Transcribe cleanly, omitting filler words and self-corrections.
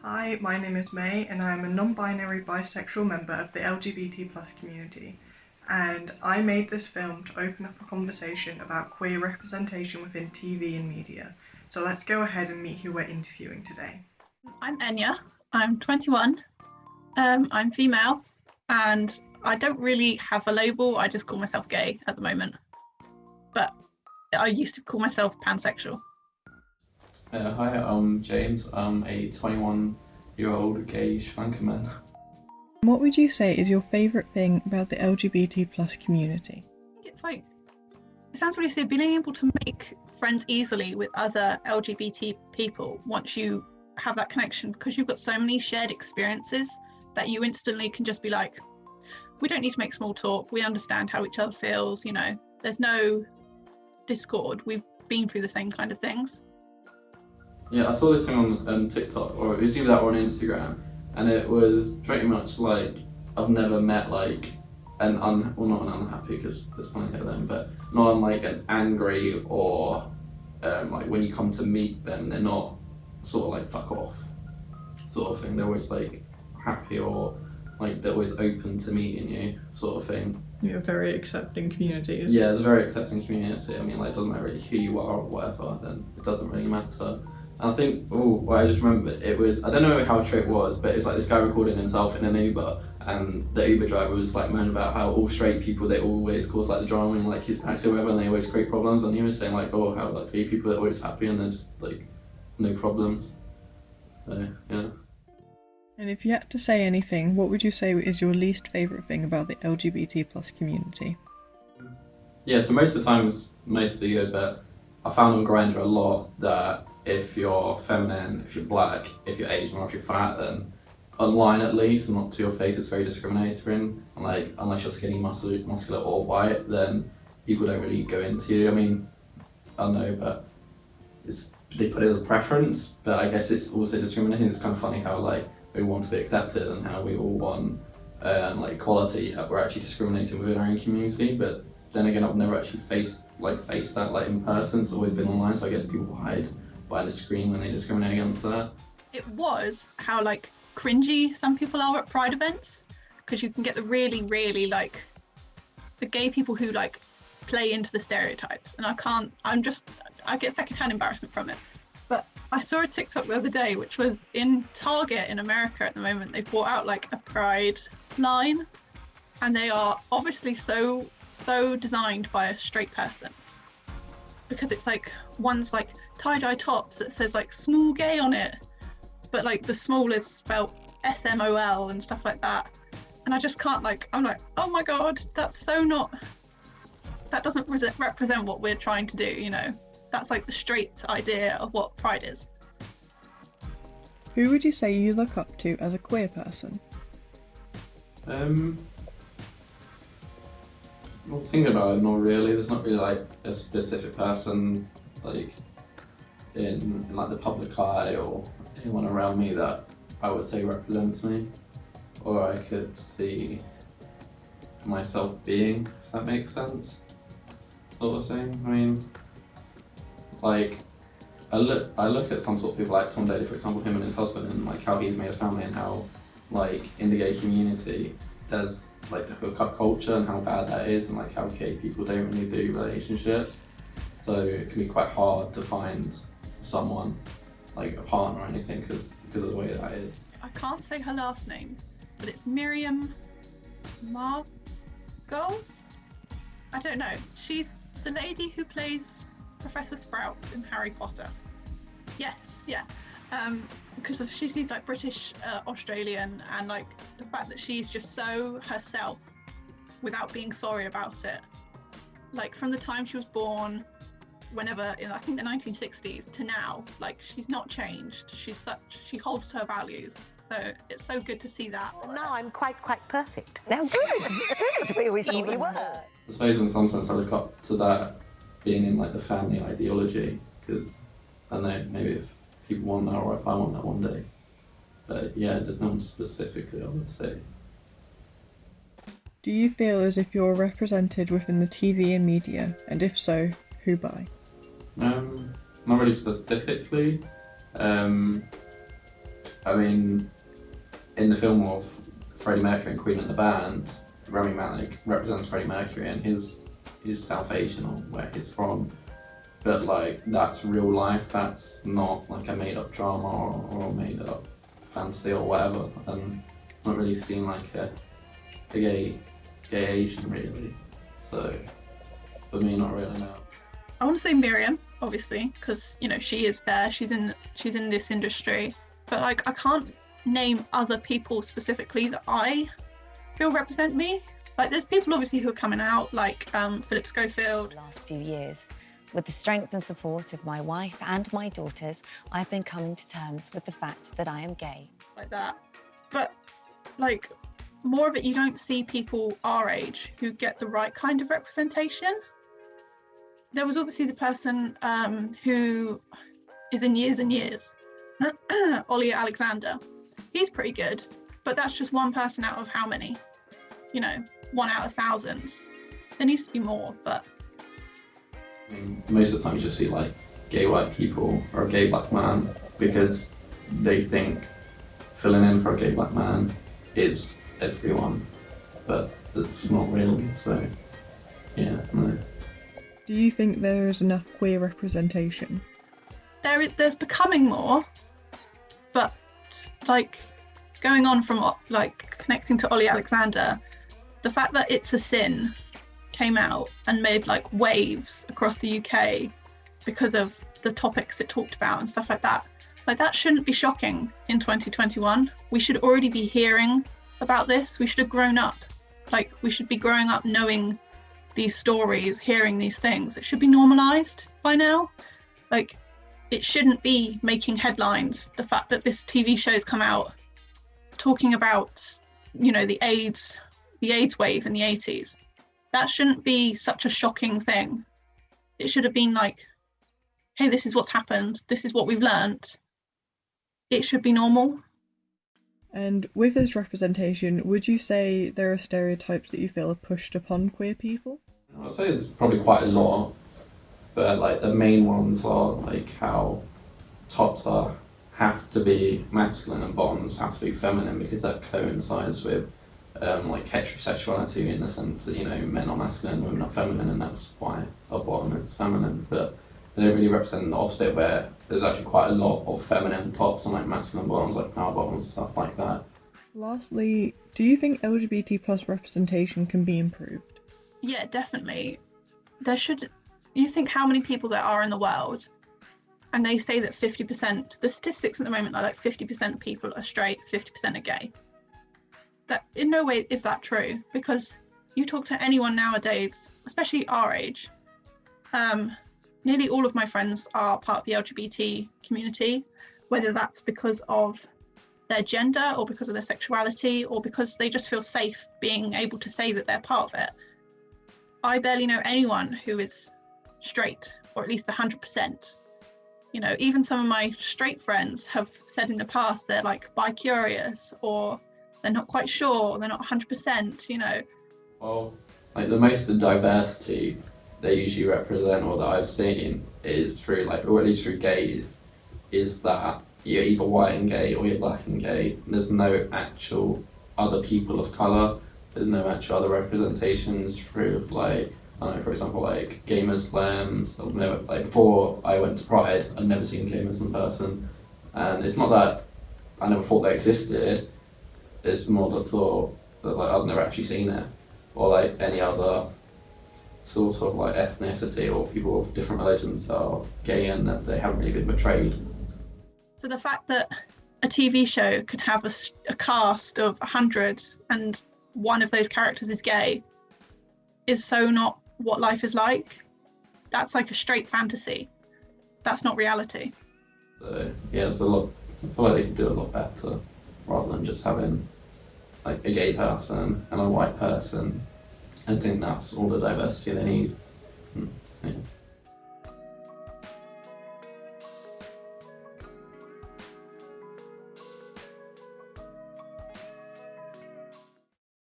Hi, my name is May and I am a non-binary bisexual member of the LGBT plus community, and I made this film to open up a conversation about queer representation within TV and media. So let's go ahead and meet who we're interviewing today. I'm Enya, I'm 21, I'm female, and I don't really have a label, I just call myself gay at the moment. But I used to call myself pansexual. Hi, I'm James. I'm a 21-year-old gay schwanker man. What would you say is your favourite thing about the LGBT plus community? It's like, it sounds really silly, being able to make friends easily with other LGBT people once you have that connection, because you've got so many shared experiences that you instantly can just be like, we don't need to make small talk, we understand how each other feels, you know, there's no discord, we've been through the same kind of things. Yeah, I saw this thing on TikTok, or it was either that or on Instagram, and it was pretty much like, I've never met like not an unhappy, because there's plenty of them, but not like an angry or like when you come to meet them, they're not sort of like fuck off sort of thing. They're always like happy, or like they're always open to meeting you sort of thing. You're a very accepting community. Yeah, it's a very accepting community. I mean, like, it doesn't matter really who you are or whatever, then it doesn't really matter. And I think, well, I just remembered, it was, I don't know how true it was, but it was like this guy recording himself in an Uber, and the Uber driver was like moaning about how all straight people, they always cause like the drama in like his taxi or whatever, and they always create problems, and he was saying like, oh, how like gay people are always happy and they're just like, no problems. So, yeah. And if you had to say anything, what would you say is your least favourite thing about the LGBT plus community? Yeah, so most of the time it's mostly good, but I found on Grindr a lot that if you're feminine, if you're black, if you're Asian, or if you're fat, then online at least, and not to your face, it's very discriminatory. And like, unless you're skinny, muscular, or white, then people don't really go into you. I mean, I don't know, but they put it as a preference, but I guess it's also discriminating. It's kind of funny how like we want to be accepted and how we all want like equality, yet we're actually discriminating within our own community. But then again, I've never actually faced that like in person. It's always been online, so I guess people hide behind a screen when they discriminate against that. It was how like cringy some people are at Pride events, because you can get the really, really like the gay people who like play into the stereotypes, and I get secondhand embarrassment from it. But I saw a TikTok the other day, which was in Target in America at the moment. They brought out like a Pride line, and they are obviously so designed by a straight person, because it's like one's like tie-dye tops that says like small gay on it, but like the small is spelled SMOL and stuff like that, and I just can't, like, I'm like, oh my god, that's so not, that doesn't represent what we're trying to do, you know. That's like the straight idea of what Pride is. Who would you say you look up to as a queer person? Well, thinking about it, not really. There's not really like a specific person like in like the public eye or anyone around me that I would say represents me, or I could see myself being, if that makes sense, sort of thing. I mean, like, I look at some sort of people like Tom Daley, for example, him and his husband, and like how he's made a family, and how like in the gay community there's like the hookup culture and how bad that is, and like how gay people don't really do relationships. So it can be quite hard to find someone, like a partner or anything, because of the way that is. I can't say her last name, but it's Miriam Margolyes? I don't know. She's the lady who plays Professor Sprout in Harry Potter. Yes, yeah. Because she's like British Australian, and like the fact that she's just so herself without being sorry about it. Like from the time she was born, whenever in I think the 1960s to now, like she's not changed. She holds to her values. So it's so good to see that. Well, now I'm quite perfect. Now good. We always thought we were. I suppose in some sense I look up to that being in like the family ideology, because I don't know, maybe if people want that, or if I want that one day. But yeah, there's no one specifically I would say. Do you feel as if you're represented within the TV and media, and if so, who by? Not really specifically. I mean, in the film of Freddie Mercury and Queen and the Band, Rami Malek represents Freddie Mercury and he's South Asian or where he's from. But like, that's real life, that's not like a made up drama or a made up fantasy or whatever. And not really seen like a gay Asian really. So for me, not really, no. I want to say Miriam, obviously, because you know she is there. She's in this industry, but like I can't name other people specifically that I feel represent me. Like there's people obviously who are coming out, like Philip Schofield. The last few years, with the strength and support of my wife and my daughters, I've been coming to terms with the fact that I am gay. Like that, but like more of it, you don't see people our age who get the right kind of representation. There was obviously the person who is in Years and Years, Ollie Alexander. He's pretty good, but that's just one person out of how many? You know, 1 out of thousands. There needs to be more, but... I mean, most of the time you just see like gay white people or a gay black man because they think filling in for a gay black man is everyone, but it's not really, so yeah, no. Do you think there is enough queer representation? There's becoming more, but like going on from like connecting to Ollie Alexander, the fact that It's a Sin came out and made like waves across the UK because of the topics it talked about and stuff like that shouldn't be shocking in 2021. We should already be hearing about this. We should have grown up. Like we should be growing up knowing these stories, hearing these things. It should be normalized by now. Like it shouldn't be making headlines, the fact that this TV show's come out talking about, you know, the AIDS wave in the 80s. That shouldn't be such a shocking thing. It should have been like, hey, this is what's happened, this is what we've learnt. It should be normal. And with this representation, would you say there are stereotypes that you feel are pushed upon queer people? I'd say there's probably quite a lot, but like the main ones are like how tops have to be masculine and bottoms have to be feminine because that coincides with like heterosexuality in the sense that, you know, men are masculine, women are feminine, and that's why a bottom is feminine. But they don't really represent the opposite, where there's actually quite a lot of feminine tops and like masculine bottoms, like power bottoms, stuff like that. Lastly, do you think LGBT plus representation can be improved? Yeah, definitely. You think how many people there are in the world, and they say that 50%, the statistics at the moment are like 50% of people are straight, 50% are gay. That in no way is that true, because you talk to anyone nowadays, especially our age, nearly all of my friends are part of the LGBT community, whether that's because of their gender or because of their sexuality or because they just feel safe being able to say that they're part of it. I barely know anyone who is straight, or at least 100%. You know, even some of my straight friends have said in the past they're like bi-curious, or they're not quite sure, they're not 100%, you know. Well, like the most of the diversity they usually represent, or that I've seen, is through like, or at least through gays, is that you're either white and gay or you're black and gay. There's no actual other people of colour. There's no actual other representations through, like, I don't know, for example, like gay Muslims. I've never, like, before I went to Pride, I'd never seen a gay Muslim person, and it's not that I never thought they existed. It's more the thought that like I've never actually seen it, or like any other sort of like ethnicity or people of different religions are gay and that they haven't really been portrayed. So the fact that a TV show could have a cast of 100 and one of those characters is gay is so not what life is like. That's like a straight fantasy. That's not reality. So yeah, it's a lot. I feel like they could do a lot better rather than just having like a gay person and a white person. I think that's all the diversity they need. Yeah.